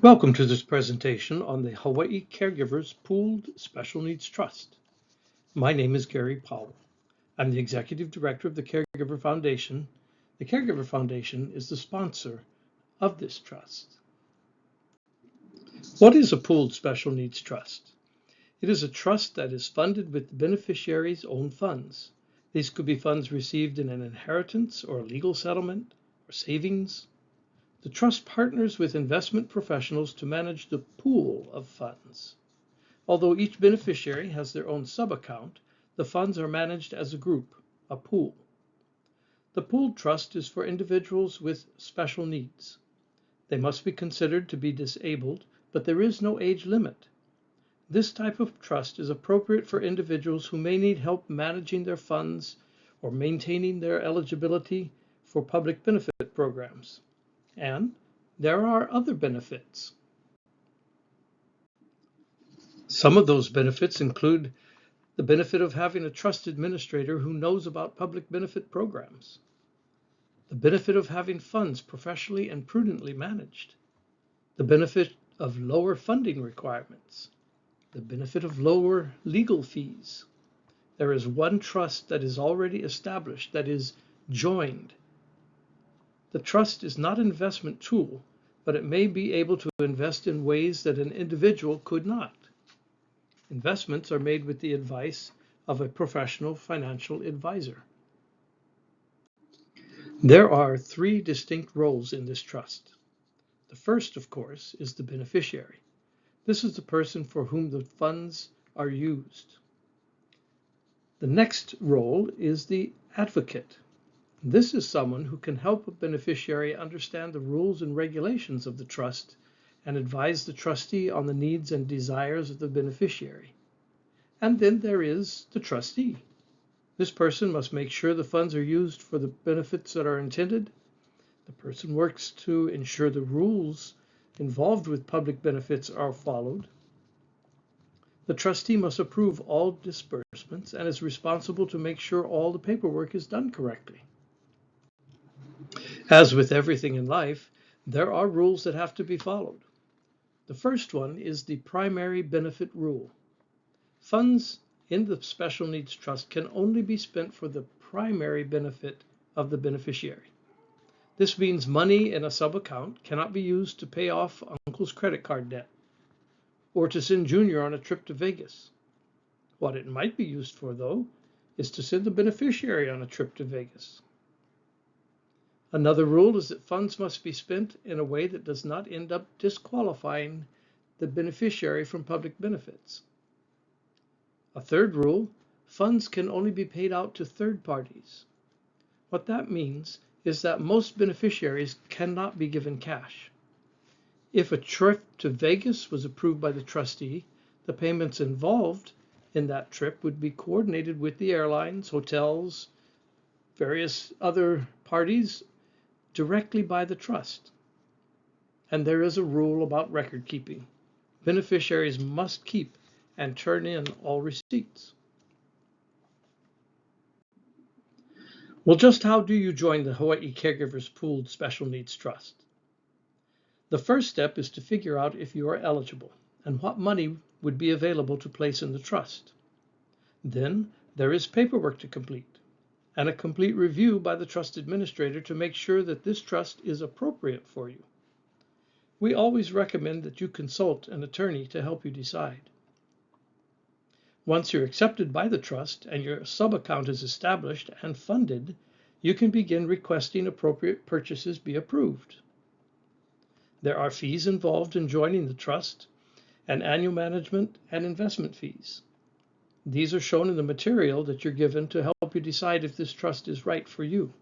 Welcome to this presentation on the Hawaii Caregivers Pooled Special Needs Trust. My name is Gary Powell. I'm the Executive Director of the Caregiver Foundation. The Caregiver Foundation is the sponsor of this trust. What is a pooled special needs trust? It is a trust that is funded with the beneficiary's own funds. These could be funds received in an inheritance or a legal settlement or savings. The trust partners with investment professionals to manage the pool of funds. Although each beneficiary has their own sub-account, the funds are managed as a group, a pool. The pooled trust is for individuals with special needs. They must be considered to be disabled, but there is no age limit. This type of trust is appropriate for individuals who may need help managing their funds or maintaining their eligibility for public benefit programs. And there are other benefits. Some of those benefits include the benefit of having a trust administrator who knows about public benefit programs, the benefit of having funds professionally and prudently managed, the benefit of lower funding requirements, the benefit of lower legal fees. There is one trust that is already established, that is joined. The trust is not an investment tool, but it may be able to invest in ways that an individual could not. Investments are made with the advice of a professional financial advisor. There are three distinct roles in this trust. The first, of course, is the beneficiary. This is the person for whom the funds are used. The next role is the advocate. This is someone who can help a beneficiary understand the rules and regulations of the trust and advise the trustee on the needs and desires of the beneficiary. And then there is the trustee. This person must make sure the funds are used for the benefits that are intended. The person works to ensure the rules involved with public benefits are followed. The trustee must approve all disbursements and is responsible to make sure all the paperwork is done correctly. As with everything in life, there are rules that have to be followed. The first one is the primary benefit rule. Funds in the Special Needs Trust can only be spent for the primary benefit of the beneficiary. This means money in a sub-account cannot be used to pay off uncle's credit card debt or to send Junior on a trip to Vegas. What it might be used for, though, is to send the beneficiary on a trip to Vegas. Another rule is that funds must be spent in a way that does not end up disqualifying the beneficiary from public benefits. A third rule, funds can only be paid out to third parties. What that means is that most beneficiaries cannot be given cash. If a trip to Vegas was approved by the trustee, the payments involved in that trip would be coordinated with the airlines, hotels, various other parties directly by the trust. And there is a rule about record keeping. Beneficiaries must keep and turn in all receipts. Well, just how do you join the Hawaii Caregivers Pooled Special Needs Trust? The first step is to figure out if you are eligible and what money would be available to place in the trust. Then there is paperwork to complete and a complete review by the trust administrator to make sure that this trust is appropriate for you. We always recommend that you consult an attorney to help you decide. Once you're accepted by the trust and your sub-account is established and funded, you can begin requesting appropriate purchases be approved. There are fees involved in joining the trust and annual management and investment fees. These are shown in the material that you're given to help you decide if this trust is right for you.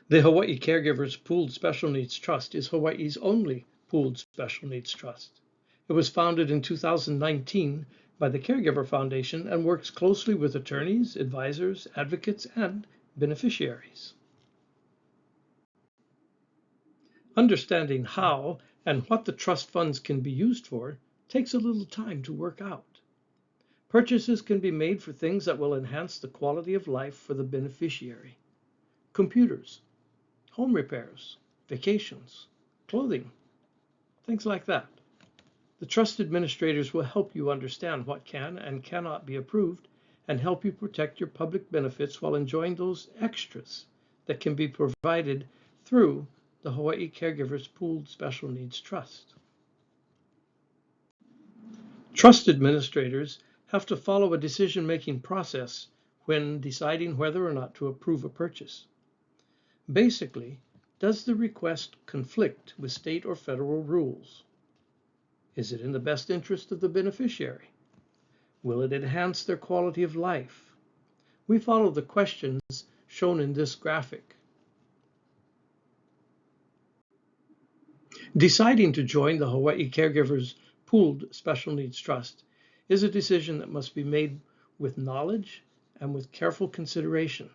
The Hawaii Caregivers Pooled Special Needs Trust is Hawaii's only pooled special needs trust. It was founded in 2019 by the Caregiver Foundation and works closely with attorneys, advisors, advocates, and beneficiaries. Understanding how and what the trust funds can be used for takes a little time to work out. Purchases can be made for things that will enhance the quality of life for the beneficiary. Computers, home repairs, vacations, clothing, things like that. The trust administrators will help you understand what can and cannot be approved and help you protect your public benefits while enjoying those extras that can be provided through the Hawaii Caregivers Pooled Special Needs Trust. Trust administrators have to follow a decision-making process when deciding whether or not to approve a purchase. Basically, does the request conflict with state or federal rules? Is it in the best interest of the beneficiary? Will it enhance their quality of life? We follow the questions shown in this graphic. Deciding to join the Hawaii Caregivers Pooled Special Needs Trust is a decision that must be made with knowledge and with careful consideration.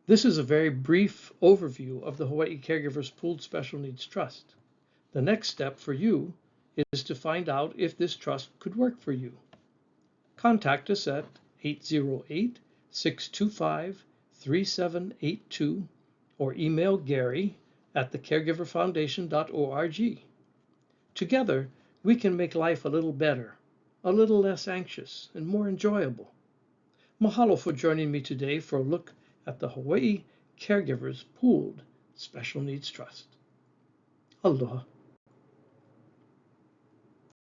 This is a very brief overview of the Hawaii Caregivers Pooled Special Needs Trust. The next step for you is to find out if this trust could work for you. Contact us at 808-625-3782 or email Gary at thecaregiverfoundation.org. Together, we can make life a little better, a little less anxious, and more enjoyable. Mahalo for joining me today for a look at the Hawaii Caregivers Pooled Special Needs Trust. Aloha.